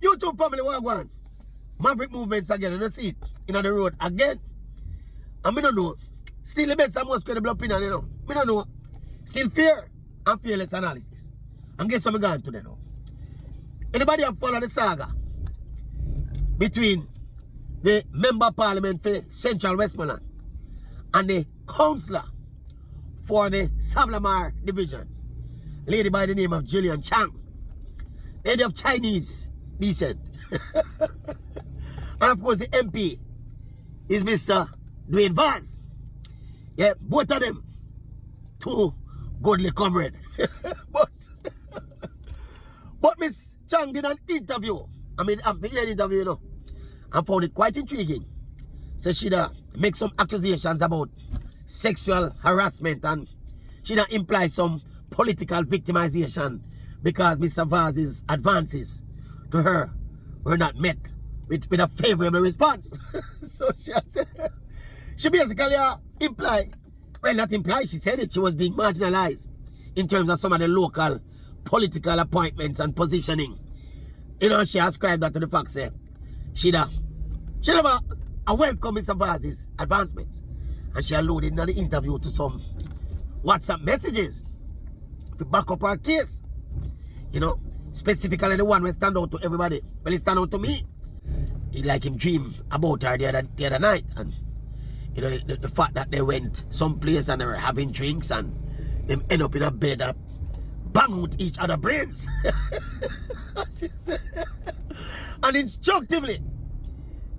YouTube family, what one? Maverick movements again, and you see it in the road again. And me don't know. Still the best and most credible opinion, you know. Me don't know. Still fear and fearless analysis. And guess what I'm going to do now? Anybody have followed the saga between the member of parliament for Central Westmoreland and the councillor for the Savlamar division, lady by the name of Jillian Chang, lady of Chinese descent. And of course the MP is Mr. Dwayne Vaz. Yeah, both of them two godly comrade. but Miss Chang did an interview. I mean, after the interview, you know, I found it quite intriguing. So she'd make some accusations about sexual harassment, and she'd imply some political victimization because Mr. Vaz's advances to her were not met with a favorable response. So she basically implied, well, not implied, she said it, she was being marginalized in terms of some of the local political appointments and positioning. You know, she ascribed that to the fact that she never welcomed Mr. Vaz's advancements. And she alluded in the interview to some WhatsApp messages to back up her case. You know, specifically the one where stand out to everybody. Well, it stand out to me. It like him dream about her the other night. And, you know, the fact that they went someplace and they were having drinks and them end up in a bed and bang with each other brains. She said, and instructively,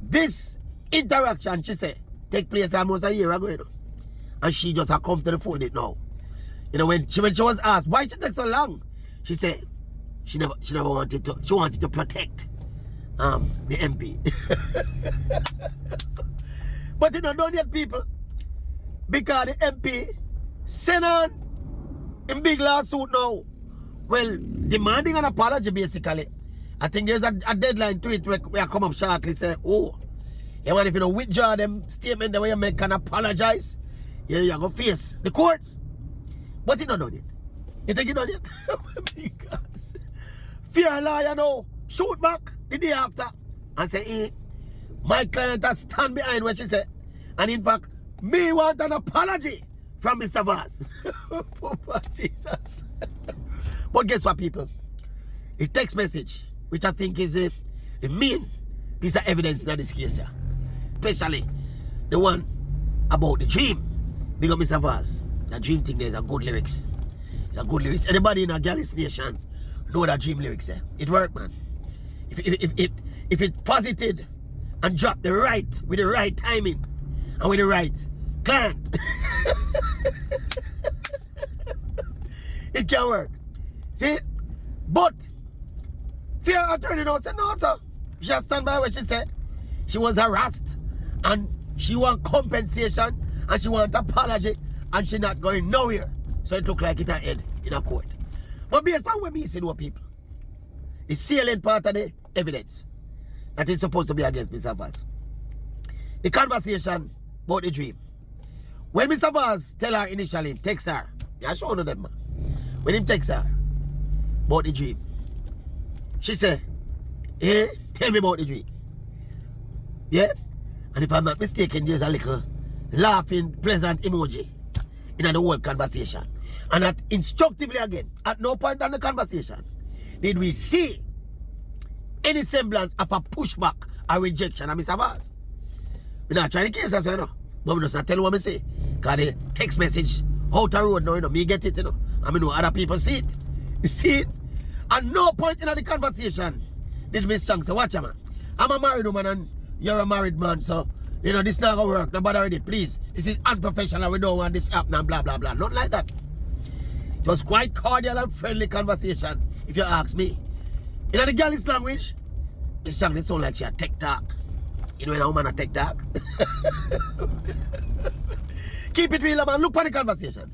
this interaction, she said, take place almost a year ago, you know. And she just had come to the phone it now. You know, when she was asked why she take so long, she said she never wanted to, she wanted to protect the MP. But you know, don't yet people, because the MP sent on in big lawsuit now. Well, demanding an apology basically. I think there's a deadline to it where we come up shortly say, oh, you want if you know withdraw them statement the way you make an apologize, you're gonna face the courts. But you don't know it. You think you know it? Because fear lawyer now shoot back the day after and say, hey, my client has stand behind what she said. And in fact, me want an apology from Mr. Vaz. Oh, Jesus. But guess what, people? The text message, which I think is the main piece of evidence in this case here. Especially the one about the dream. Big up Mr. Vaz. The dream thing there is a good lyrics. It's a good lyrics. Anybody in a Gallus nation know that dream lyrics there. It worked, man. If it posited and dropped the right with the right timing and with the right client, it can work. See? But fear attorney now said no, sir. She just stand by what she said. She was harassed and she want compensation and she want apology and she not going nowhere. So it look like it a head in a court. But based on what me see, people, the salient part of the evidence that is supposed to be against Mr. Vaz, the conversation about the dream. When Mr. Vaz tell her initially, text her, yeah, show one of them, man. When he text her about the dream, she said, hey, tell me about the dream. Yeah? And if I'm not mistaken, there's a little laughing, pleasant emoji in the whole conversation. And that instructively again, at no point in the conversation did we see any semblance of a pushback or rejection of Mr. Vaz. We're not trying to case us, you know. But we just tell what I say. Because the text message out the road now, you know, me get it, you know. I mean, other people see it. You see it? At no point in the conversation did Miss Chang say, watch, man. I'm a married woman and you're a married man, so, you know, this not gonna work. No bother with it, please. This is unprofessional. We don't want this happening, blah, blah, blah. Not like that. It was quite cordial and friendly conversation, if you ask me. In the girlish language, Miss Chang, it sound like she a tech talk. You know when a woman a tech talk? Keep it real, man. Look for the conversation.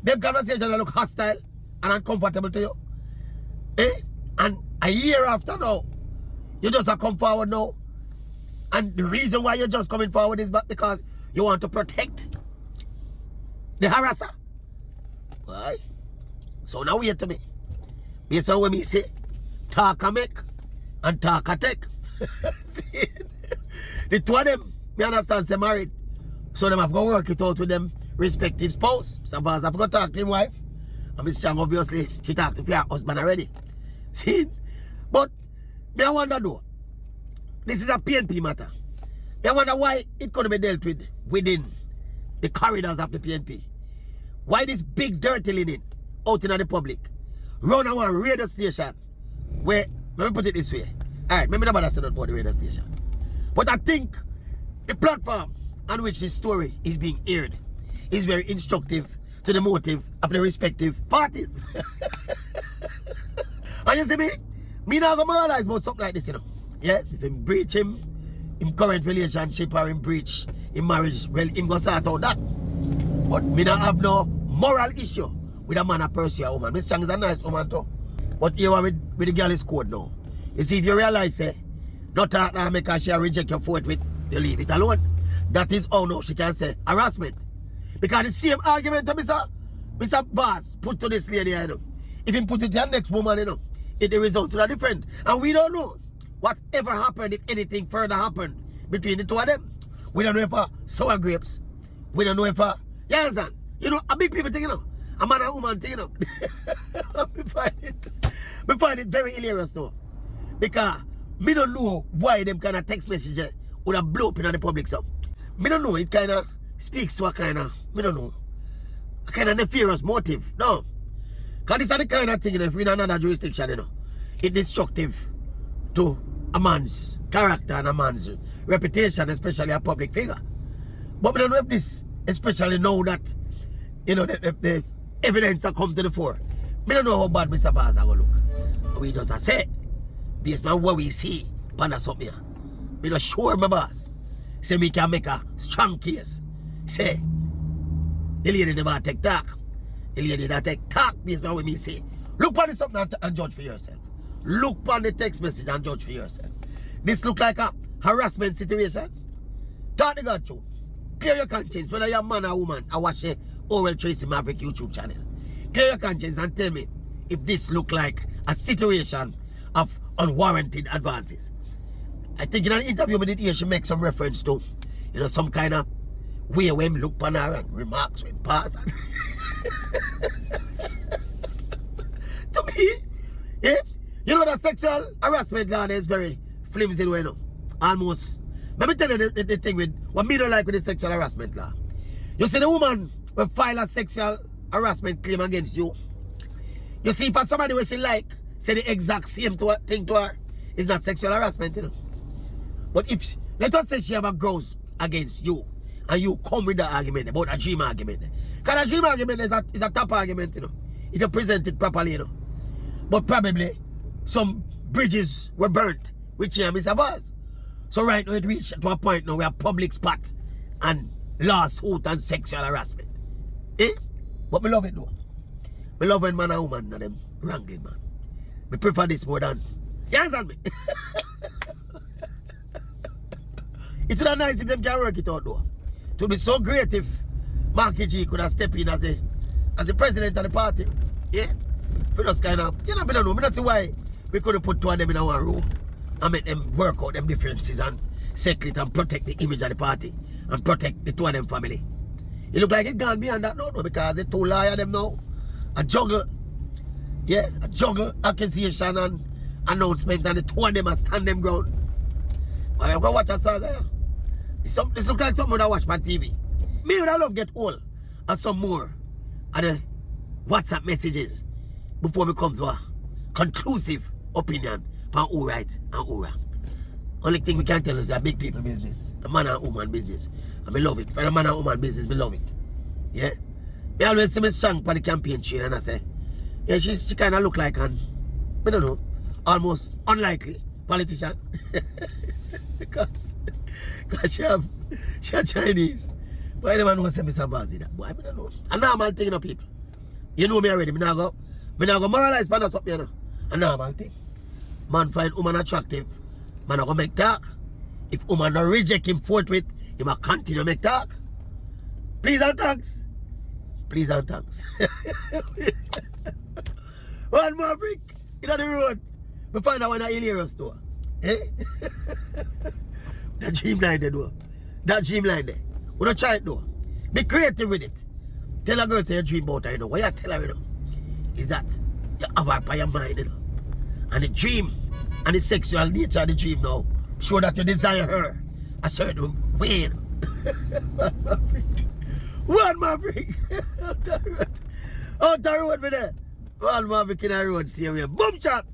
Them conversations look hostile and uncomfortable to you. Eh? And a year after now, you just come forward now. And the reason why you're just coming forward is because you want to protect the harasser. Why? So now wait to me. Based on what me say, talk a make and talk a take. See? The two of them, me understand, say married. So them have to work it out with them respective spouse. Some of us have to talk to him wife. And Miss Chang obviously, she talked to her husband already. See? But me I wonder though, this is a PNP matter. Me I wonder why it could be dealt with within the corridors of the PNP. Why this big dirty linen out in the public run our radio station where, let me put it this way. Alright, maybe nobody said about the radio station. But I think the platform on which this story is being aired is very instructive to the motive of the respective parties. And you see me not gonna moralize about something like this, you know. Yeah, if him breach him current relationship or him breach in marriage, well, him gonna sort out that. But me not have no moral issue with a man a pursue a woman. Miss Chang is a nice woman too. But here with the girl is code now. You see, if you realize, not talk now because she reject your foot with, you leave it alone. That is how now she can say harassment. Because the same argument to Mr. Boss put to this lady, you know. If he put it to the next woman, you know, the results are different. And we don't know whatever happened, if anything further happened between the two of them. We don't know if sour grapes. We don't know if you understand? You know, a big people thing, you know. A man and woman thing, you know. We find it very hilarious now. Because me don't know why them kind of text messages would have blown up in the public so. Me don't know, it kind of speaks to a kind of, me don't know, a kind of nefarious motive. No. Because this is the kind of thing, you know, if we're in another jurisdiction, you know, it's destructive to a man's character and a man's reputation, especially a public figure. But we don't know if this, especially now that, you know, the evidence have come to the fore. We don't know how bad Mr. Vaz are going to look. We just say, based on what we see, Panda something here. We not sure, my boss. Say we can make a strong case. Say, the lady never take talk. The lady that take talk based on what me say. Look on the something and judge for yourself. Look on the text message and judge for yourself. This look like a harassment situation. Talk the God truth. Clear your conscience, whether you're a man or woman. I watch the Oral Tracy Maverick YouTube channel. Clear your conscience and tell me if this look like a situation of unwarranted advances. I think in an interview with it here, she makes some reference to, you know, some kind of way when look upon her and remarks when pass. And to me, yeah, you know, the sexual harassment law is very flimsy, you know, almost. Let me tell you the thing with what me don't like with the sexual harassment law. You see the woman will file a sexual harassment claim against you. You see, for somebody where she like, say the exact same thing to her, it's not sexual harassment, you know. But if, let us say she have a grouse against you, and you come with the argument about a dream argument. Because a dream argument is a top argument, you know, if you present it properly, you know. But probably some bridges were burnt with you and Mr. Vaz. So right now it reached to a point now where public spot and lawsuit and sexual harassment. Eh? But me love it though. Me love when man and woman and them wrangling, man. Me prefer this more than, you understand me? It would be nice if them can work it out though. It would be so great if Marky G could have stepped in as the president of the party. Yeah? We just kind of, you know, I don't know. I don't see why we could have put two of them in one room and make them work out them differences and settle it and protect the image of the party and protect the two of them family. It look like it gone beyond that now because the two lawyers them now a juggle. Yeah, a juggle accusation and announcement and the two of them are stand them ground. But I'm going to watch a saga, yeah. This look like something I watch on TV. Me would love get all and some more and the WhatsApp messages before we come to a conclusive opinion on who right and who wrong. Only thing we can tell is a big people business, a man and woman business. And I love it. For a man and woman business, I love it. Yeah? I always see me strong for the campaign trail and I say, yeah, she kind of look like an, I don't know, almost unlikely politician. because she have Chinese. But anyone wants to say Mr. Bazi that boy, I don't know. A normal thing, you know, people. You know me already. Me now go moralize for us up here, you know. A normal thing. Man find woman attractive. Man not go make talk. If woman not reject him forthwith, he must continue make talk. Please and thanks. Please and thanks. One more brick in the road. We find out when I hilarious though. Eh? That dreamline there though. That dreamline there. We don't try it though. Be creative with it. Tell a girl say you dream about her, you know. What you tell her, you know, is that you have her by your mind, you know. And the dream and the sexual nature of the dream now show that you desire her a certain way, you know. One Maverick. Out the road with there. One Maverick in the road, see you here. Boom chat.